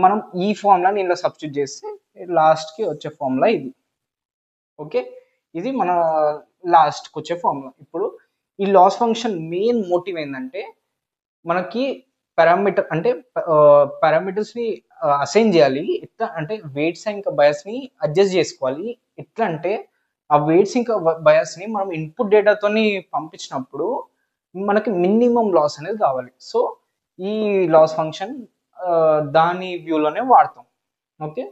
మనం ఈ ఫార్ములాని ఇలా సబ్స్టిట్యూట్ చేస్తే లాస్ట్కి వచ్చే ఫార్ములా ఇది. ఓకే, ఇది మన లాస్ట్కి వచ్చే ఫార్ములా. ఇప్పుడు ఈ లాస్ ఫంక్షన్ మెయిన్ మోటివ్ ఏంటంటే మనకి పారామీటర్స్ని అసైన్ చేయాలి. ఎట్లా అంటే వెయిట్స్ ఇంకా బయాస్ని అడ్జస్ట్ చేసుకోవాలి. ఎట్లా అంటే ఆ వెయిట్స్ ఇంకా బయాస్ని మనం ఇన్పుట్ డేటాతోని పంపించినప్పుడు మనకి మినిమం లాస్ అనేది కావాలి. సో ఈ లాస్ ఫంక్షన్ దాని వ్యూలోనే వాడతాం. ఓకే,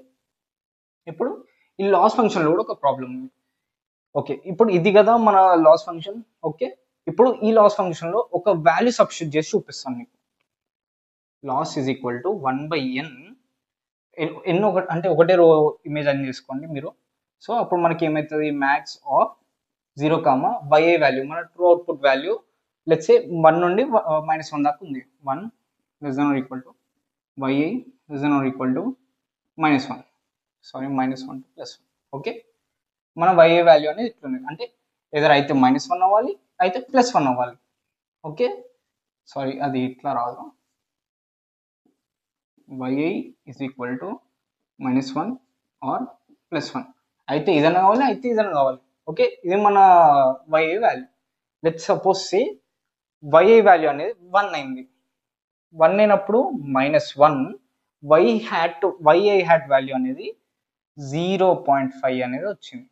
ఇప్పుడు ఈ లాస్ ఫంక్షన్లో కూడా ఒక ప్రాబ్లం ఉంది. ఓకే, ఇప్పుడు ఇది కదా మన లాస్ ఫంక్షన్. ఓకే, ఇప్పుడు ఈ లాస్ ఫంక్షన్లో ఒక వాల్యూ సబ్స్టిట్యూట్ చేసి చూపిస్తాను మీకు. Loss is equal to 1/n. అంటే ఒకటే రో ఇమేజ్ అని తీసుకోండి మీరు. సో అప్పుడు మనకి ఏమవుతుంది? మ్యాక్స్ ఆఫ్ 0, YI వాల్యూ మన true output value let's say 1 నుండి -1 దాకా ఉంది. 1 ≤ YI ≤ -1. Sorry, -1 to +1. ఓకే, మన YI వాల్యూ అనేది ఇట్లుంది. అంటే ఏదైనా అయితే -1 అవ్వాలి, అయితే +1 అవ్వాలి. ఓకే, సారీ అది ఇట్లా రాదు. YI is equal to -1 or +1. అయితే ఇదన్నా కావాలి, అయితే ఇదన్నా కావాలి. ఓకే, ఇది మన YI value. Let's suppose say YI value అనేది 1 అయింది. 1 అయినప్పుడు -1, YI హ్యాట్ వాల్యూ అనేది 0.5 అనేది వచ్చింది.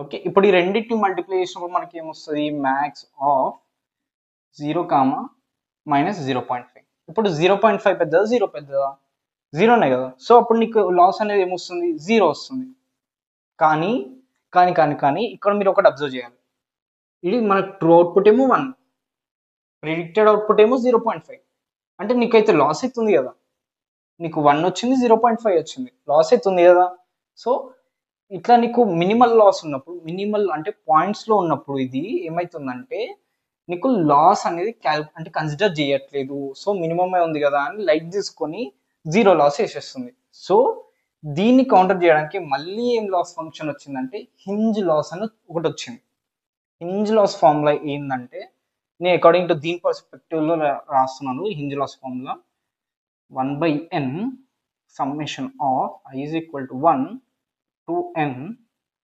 ఓకే, ఇప్పుడు ఈ రెండింటిని మల్టిప్లై చేసినప్పుడు మనకి ఏమొస్తుంది? Max of 0, -0.5. ఇప్పుడు 0.5 పెద్దదా 0 పెద్దదా? 0నే కదా. సో అప్పుడు నీకు లాస్ అనేది ఏమొస్తుంది? 0 వస్తుంది. కానీ ఇక్కడ మీరు ఒకటి అబ్జర్వ్ చేయాలి. ఇది మనకు ట్రూ అవుట్పుట్ ఏమో 1, ప్రిడిక్టెడ్ అవుట్పుట్ ఏమో 0.5. అంటే నీకైతే లాస్ అవుతుంది కదా. నీకు 1 వచ్చింది, 0.5 వచ్చింది, లాస్ అవుతుంది కదా. సో ఇట్లా నీకు మినిమల్ లాస్ ఉన్నప్పుడు, మినిమల్ అంటే పాయింట్స్లో ఉన్నప్పుడు ఇది ఏమవుతుందంటే నీకు లాస్ అనేది అంటే కన్సిడర్ చేయట్లేదు. సో మినిమమే ఉంది కదా అని లైట్ తీసుకొని 0 లాస్ వేసేస్తుంది. సో దీన్ని కౌంటర్ చేయడానికి మళ్ళీ ఏం లాస్ ఫంక్షన్ వచ్చిందంటే హింజ్ లాస్ అని ఒకటి వచ్చింది. హింజ్ లాస్ ఫార్ములా ఏంటంటే నేను అకార్డింగ్ టు దీని పర్స్పెక్టివ్లో రాస్తున్నాను. Hinge loss formula 1/n summation of I is equal to 1 to n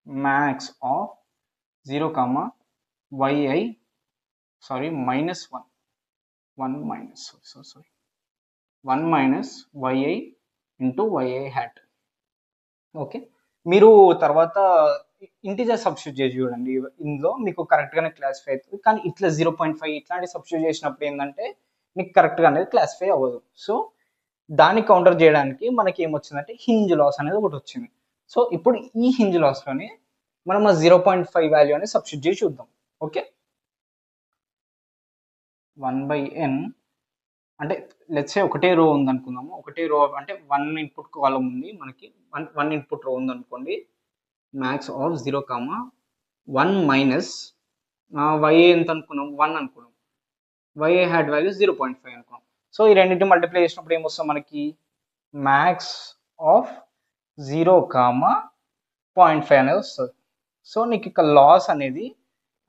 max of 0, YI sorry -1 YI into YI hat. Okay, మీరు తర్వాత ఇంటిజర్ సబ్స్టిట్యూట్ చేసి చూడండి. ఇందులో మీకు కరెక్ట్గానే క్లాసిఫై అవుతుంది. కానీ ఇట్లా 0.5 ఇట్లాంటి సబ్స్టిట్యూట్ చేసినప్పుడు ఏంటంటే మీకు కరెక్ట్గా అనేది క్లాసిఫై అవ్వదు. సో దాన్ని కౌంటర్ చేయడానికి మనకి ఏమొచ్చిందంటే హింజ్ లాస్ అనేది ఒకటి వచ్చింది. సో ఇప్పుడు ఈ హింజ్ లాస్లోనే మనం ఆ 0.5 వాల్యూ అనేది సబ్స్టిట్యూట్ చేసి చూద్దాం. ఓకే, 1/n అంటే లెట్స్ సే ఒకటే రో ఉంది అనుకుందాము. ఒకటే రో అంటే 1 ఇన్పుట్ కాలం ఉంది మనకి, వన్ ఇన్పుట్ రో ఉంది అనుకోండి. మ్యాక్స్ ఆఫ్ 0, 1 మైనస్ y ఎంత అనుకున్నాం, 1 అనుకున్నాం. y హ్యాడ్ వాల్యూ 0.5 అనుకున్నాం. సో ఈ రెండింటిని మల్టిప్లై చేసినప్పుడు ఏమొస్తుంది మనకి, మ్యాక్స్ ఆఫ్ 0, 0.5 అనేది వస్తుంది. సో నీకు ఇక్కడ లాస్ అనేది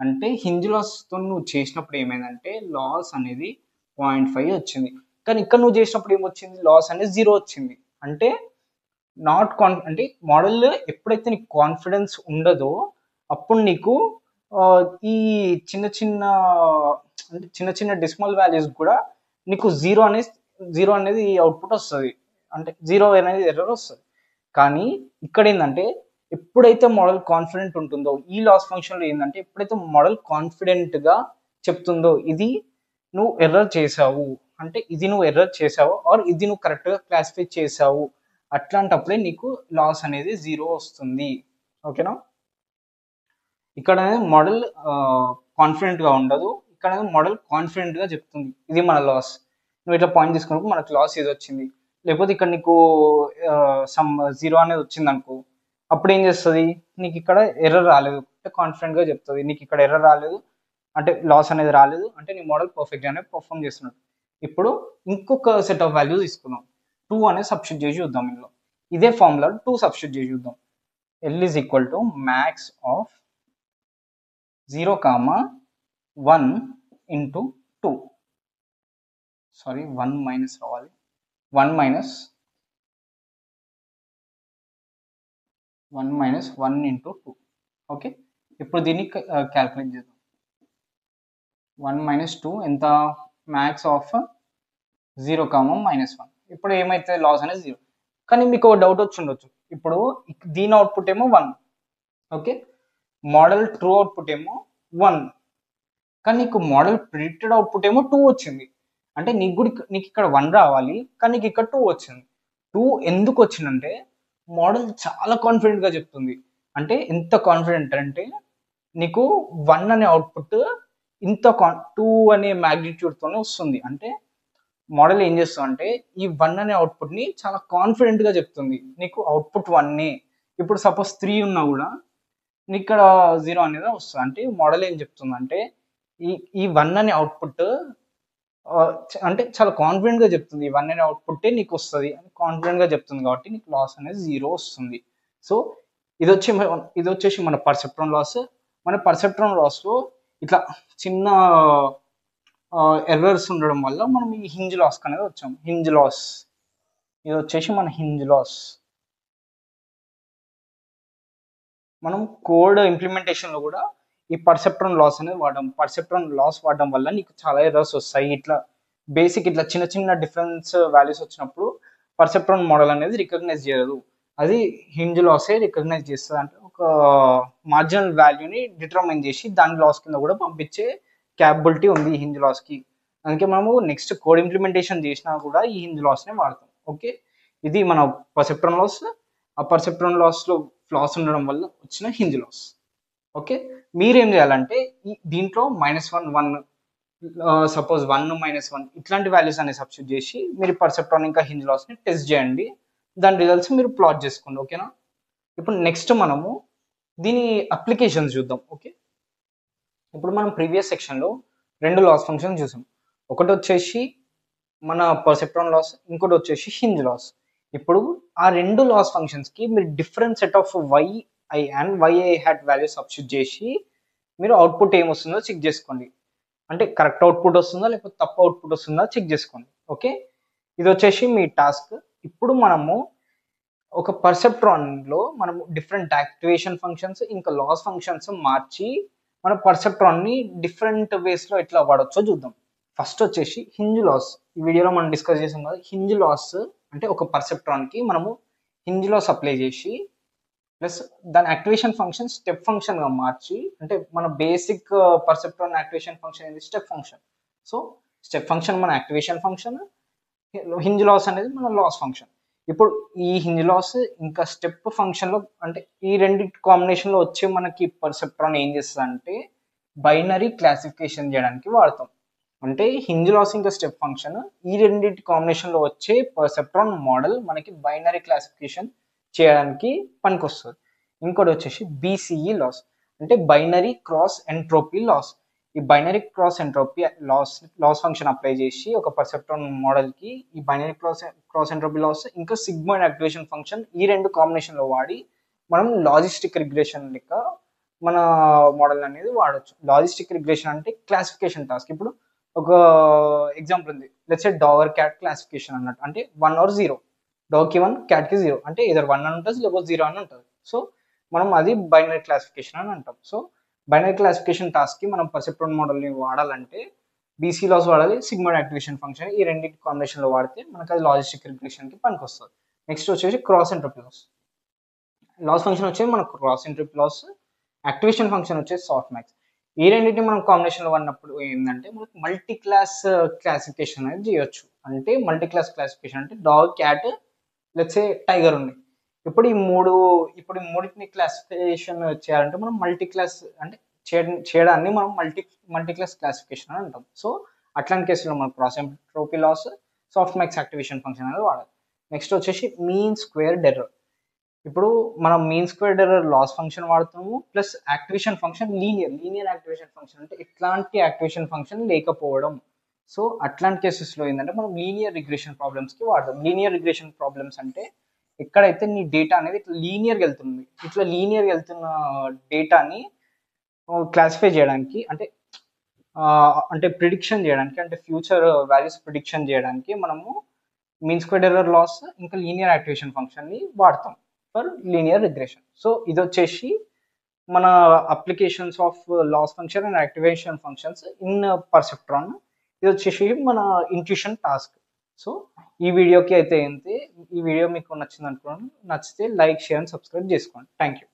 అంటే హింజ్ లాస్తో నువ్వు చేసినప్పుడు ఏమైందంటే లాస్ అనేది 0.5 వచ్చింది. కానీ ఇక్కడ నువ్వు చేసినప్పుడు ఏమొచ్చింది, లాస్ అనేది 0 వచ్చింది. అంటే అంటే మోడల్ ఎప్పుడైతే నీకు కాన్ఫిడెన్స్ ఉండదో అప్పుడు నీకు ఈ చిన్న చిన్న డెసిమల్ వాల్యూస్ కూడా నీకు జీరో అనేది అవుట్పుట్ వస్తుంది, అంటే జీరో అనేది ఎర్రర్ వస్తుంది. కానీ ఇక్కడ ఏంటంటే ఎప్పుడైతే మోడల్ కాన్ఫిడెంట్ ఉంటుందో, ఈ లాస్ ఫంక్షన్లో ఏంటంటే ఎప్పుడైతే మోడల్ కాన్ఫిడెంట్గా చెప్తుందో ఇది నువ్వు ఎర్రర్ చేసావు, అంటే ఇది నువ్వు ఎర్రర్ చేసావు ఆర్ ఇది నువ్వు కరెక్ట్గా క్లాసిఫై చేసావు, అట్లాంటప్పుడే నీకు లాస్ అనేది 0 వస్తుంది. ఓకేనా, ఇక్కడ మోడల్ కాన్ఫిడెంట్గా ఉండదు, ఇక్కడ మోడల్ కాన్ఫిడెంట్గా చెప్తుంది ఇది మన లాస్. నువ్వు ఇట్లా పాయింట్ తీసుకున్నప్పుడు మనకు లాస్ ఇది వచ్చింది. లేకపోతే ఇక్కడ నీకు సమ్ 0 అనేది వచ్చింది అనుకో, అప్పుడు ఏం చేస్తుంది, నీకు ఇక్కడ ఎర్రర్ రాలేదు అంటే కాన్ఫిడెంట్గా చెప్తుంది నీకు ఇక్కడ ఎర్రర్ రాలేదు అంటే లాస్ అనేది రాలేదు, అంటే నీ మోడల్ పర్ఫెక్ట్గానే పర్ఫామ్ చేస్తున్నాడు. ఇప్పుడు ఇంకొక సెట్ ఆఫ్ వాల్యూస్ తీసుకుందాం, 2 అనేది సబ్స్టిట్యూట్ చేసి చూద్దాం. ఇందులో ఇదే ఫార్ములా 2 సబ్స్టిట్యూట్ చేసి చూద్దాం. L is equal to max of 0, 1 into 2. Sorry, 1 minus రావాలి, 1 minus 1 into 2. ఓకే, ఇప్పుడు దీన్ని క్యాల్కులేట్ చేద్దాం. 1 minus 2 ఎంత, మ్యాక్స్ ఆఫ్ 0, -1. ఇప్పుడు ఏమైతే లాస్ అనేది 0. కానీ మీకు ఒక డౌట్ వచ్చి ఉండొచ్చు, ఇప్పుడు దీని అవుట్పుట్ ఏమో 1, ఓకే, మోడల్ ట్రూ అవుట్పుట్ ఏమో 1, కానీ నీకు మోడల్ ప్రిడిక్టెడ్ అవుట్పుట్ ఏమో 2 వచ్చింది. అంటే నీకు ఇక్కడ 1 రావాలి, కానీ నీకు ఇక్కడ 2 వచ్చింది. 2 ఎందుకు వచ్చిందంటే మోడల్ చాలా కాన్ఫిడెంట్గా చెప్తుంది. అంటే ఎంత కాన్ఫిడెంట్ అంటే నీకు 1 అనే అవుట్పుట్ ఇంత 2 అనే మ్యాగ్నిట్యూడ్తోనే వస్తుంది. అంటే మోడల్ ఏం చేస్తుంది అంటే ఈ 1 అనే అవుట్పుట్ని చాలా కాన్ఫిడెంట్గా చెప్తుంది, నీకు అవుట్పుట్ 1. ఇప్పుడు సపోజ్ 3 ఉన్నా కూడా నీకు ఇక్కడ 0 అనేది వస్తుంది. అంటే మోడల్ ఏం చెప్తుందంటే ఈ 1 అనే అవుట్పుట్ అంటే చాలా కాన్ఫిడెంట్గా చెప్తుంది, ఈ 1 అనే అవుట్పుట్టే నీకు వస్తుంది అని కాన్ఫిడెంట్గా చెప్తుంది, కాబట్టి నీకు లాస్ అనేది 0 వస్తుంది. సో ఇది వచ్చేసి మన పర్సెప్ట్రాన్ లాస్. మన పర్సెప్ట్రాన్ లాస్లో ఇట్లా చిన్న ఎర్రర్స్ ఉండడం వల్ల మనం ఈ హింజ్ లాస్ అనేది వచ్చాం. హింజ్ లాస్ ఇది వచ్చేసి మన హింజ్ లాస్. మనం కోడ్ ఇంప్లిమెంటేషన్లో కూడా ఈ పర్సెప్ట్రాన్ లాస్ అనేది పర్సెప్ట్రాన్ లాస్ వాడడం వల్ల నీకు చాలా ఎర్రర్స్ వస్తాయి. ఇట్లా బేసిక్ ఇట్లా చిన్న డిఫరెన్స్ వాల్యూస్ వచ్చినప్పుడు పర్సెప్ట్రాన్ మోడల్ అనేది రికగ్నైజ్ చేయదు, అది హింజ్ లాసే రికగ్నైజ్ చేస్తుంది. అంటే ఒక మార్జినల్ వాల్యూని డిటర్మైన్ చేసి దాని లాస్ కింద కూడా పంపించే క్యాపబిలిటీ ఉంది ఈ హింజ్ లాస్కి. అందుకే మనము నెక్స్ట్ కోడ్ ఇంప్లిమెంటేషన్ చేసినా కూడా ఈ హింజ్ లాస్నే వాడతాం. ఓకే, ఇది మన పర్సెప్ట్రాన్ లాస్. ఆ పర్సెప్ట్రాన్ లాస్లో ఫ్లాస్ ఉండడం వల్ల వచ్చిన హింజ్ లాస్. ఓకే, మీరేం చేయాలంటే దీంట్లో -1 సపోజ్ 1 -1 ఇట్లాంటి వాల్యూస్ అనేది సబ్స్టిట్యూట్ చేసి మీరు పర్సెప్ట్రాన్ ఇంకా హింజ్ లాస్ని టెస్ట్ చేయండి, దాని రిజల్ట్స్ మీరు ప్లాట్ చేసుకోండి. ఓకేనా, ఇప్పుడు నెక్స్ట్ మనము దీని అప్లికేషన్స్ చూద్దాం. ఓకే, ఇప్పుడు మనం ప్రీవియస్ సెక్షన్లో 2 లాస్ ఫంక్షన్స్ చూసాం. ఒకటి వచ్చేసి మన పర్సెప్ట్రాన్ లాస్, ఇంకోటి వచ్చేసి హింజ్ లాస్. ఇప్పుడు ఆ 2 లాస్ ఫంక్షన్స్కి మీరు different set of yi and yi hat value substitute చేసి మీరు అవుట్పుట్ ఏమొస్తుందో చెక్ చేసుకోండి. అంటే కరెక్ట్ అవుట్పుట్ వస్తుందా లేకపోతే తప్పు అవుట్పుట్ వస్తుందా చెక్ చేసుకోండి. ఓకే, ఇది వచ్చేసి మీ టాస్క్. ఇప్పుడు మనము ఒక పర్సెప్ట్రాన్లో మనము డిఫరెంట్ యాక్టివేషన్ ఫంక్షన్స్ ఇంకా లాస్ ఫంక్షన్స్ మార్చి మన పర్సెప్ట్రాన్ని డిఫరెంట్ వేస్లో ఎట్లా వాడచ్చో చూద్దాం. ఫస్ట్ వచ్చేసి హింజ్ లాస్. ఈ వీడియోలో మనం డిస్కస్ చేసాం కదా, హింజ్ లాస్ అంటే ఒక పర్సెప్ట్రాన్కి మనము హింజ్ లాస్ అప్లై చేసి ప్లస్ దాని యాక్టివేషన్ ఫంక్షన్ స్టెప్ ఫంక్షన్గా మార్చి, అంటే మన బేసిక్ పర్సెప్ట్రాన్ యాక్టివేషన్ ఫంక్షన్ ఏంటి, step function. So step function మన యాక్టివేషన్ ఫంక్షన్, హింజ్ లాస్ అనేది మన లాస్ ఫంక్షన్. ఇప్పుడు ఈ హింజ్ లాస్ ఇంకా స్టెప్ ఫంక్షన్లో అంటే ఈ రెండింటి కాంబినేషన్లో వచ్చే మనకి పర్సెప్ట్రాన్ ఏం చేస్తుంది అంటే బైనరీ క్లాసిఫికేషన్ చేయడానికి వాడతాం. అంటే హింజ్ లాస్ ఇంకా స్టెప్ ఫంక్షన్ ఈ రెండింటి కాంబినేషన్లో వచ్చే పర్సెప్ట్రాన్ మోడల్ మనకి బైనరీ క్లాసిఫికేషన్ చేయడానికి పనికొస్తుంది. ఇంకోటి వచ్చేసి బీసీఈ లాస్ అంటే బైనరీ క్రాస్ ఎంట్రోపీ లాస్. ఈ binary cross entropy loss function apply చేసి ఒక పర్సెప్ట్రాన్ మోడల్కి ఈ బైనరీ క్రాస్ ఎంట్రోపీ లాస్ ఇంకా సిగ్మాయిడ్ యాక్టివేషన్ ఫంక్షన్ ఈ రెండు కాంబినేషన్లో వాడి మనం లాజిస్టిక్ రిగ్రెషన్ లెక్క మన మోడల్ అనేది వాడచ్చు. లాజిస్టిక్ రిగ్రెషన్ అంటే క్లాసిఫికేషన్ టాస్క్. ఇప్పుడు ఒక ఎగ్జాంపుల్ ఉంది, let's say Dagar cat classification అన్నట్టు. అంటే 1 or 0, డాగ్కి 1 క్యాట్కి 0, అంటే ఏదర్ 1 అని ఉంటుంది లేకపోతే 0 అని ఉంటుంది. సో మనం అది బైనరీ క్లాసిఫికేషన్ అని అంటాం. సో బైనరీ క్లాసిఫికేషన్ టాస్క్కి మనం పర్సెప్ట్రాన్ మోడల్ని వాడాలంటే బీసీ లాస్ వాడాలి, సిగ్మాయిడ్ యాక్టివేషన్ ఫంక్షన్ ఈ రెండింటి కాంబినేషన్లో వాడితే మనకు అది లాజిస్టిక్ రిగ్రెషన్కి పనికి వస్తుంది. నెక్స్ట్ వచ్చేసి cross entropy loss. Loss function వచ్చేసి మనకు cross entropy loss, activation function వచ్చేసి సాఫ్ట్ మ్యాక్స్. ఈ రెండింటిని మనం కాంబినేషన్లో వాడినప్పుడు ఏంటంటే మనకు మల్టీ క్లాస్ క్లాసిఫికేషన్ అనేది చేయొచ్చు. అంటే మల్టీ క్లాస్ క్లాసిఫికేషన్ అంటే dog, cat, let's say tiger ఉంది. ఇప్పుడు ఈ మూడింటిని క్లాసిఫికేషన్ చేయాలంటే మనం మల్టీ క్లాస్ అంటే చేయడాన్ని మనం మల్టీ క్లాస్ క్లాసిఫికేషన్ అని అంటాం. సో అట్లాంటి కేసులో మనం cross entropy loss, soft max activation function అనేది వాడాలి. నెక్స్ట్ వచ్చేసి మీన్ స్క్వేర్డ్ ఎర్రర్. ఇప్పుడు మనం mean squared error loss function వాడుతాము plus activation function linear activation function అంటే ఎట్లాంటి యాక్టివేషన్ ఫంక్షన్ లేకపోవడం. సో అట్లాంటి కేసెస్లో ఏంటంటే మనం లీనియర్ రిగ్రెషన్ ప్రాబ్లమ్స్కి వాడతాం. లీనియర్ రిగ్రెషన్ ప్రాబ్లమ్స్ అంటే ఎక్కడైతే నీ డేటా అనేది ఇట్లా లీనియర్గా వెళ్తుంది, ఇట్లా లీనియర్గా వెళ్తున్న డేటాని క్లాసిఫై చేయడానికి అంటే ప్రిడిక్షన్ చేయడానికి అంటే ఫ్యూచర్ వాల్యూస్ ప్రిడిక్షన్ చేయడానికి మనము మీన్ స్క్వేర్డ్ ఎర్రర్ లాస్ ఇంకా లీనియర్ యాక్టివేషన్ ఫంక్షన్ని వాడతాం ఫర్ లీనియర్ రిగ్రెషన్. సో ఇది వచ్చేసి మన applications of loss function and activation functions in perceptron. ఇది వచ్చేసి మన ఇంట్యూషన్ టాస్క్. సో ఈ వీడియోకి అయితే ఏంటి, ఈ వీడియో మీకు నచ్చింది అనుకోండి. నచ్చితే లైక్, షేర్ అండ్ సబ్స్క్రైబ్ చేసుకోండి. Thank you.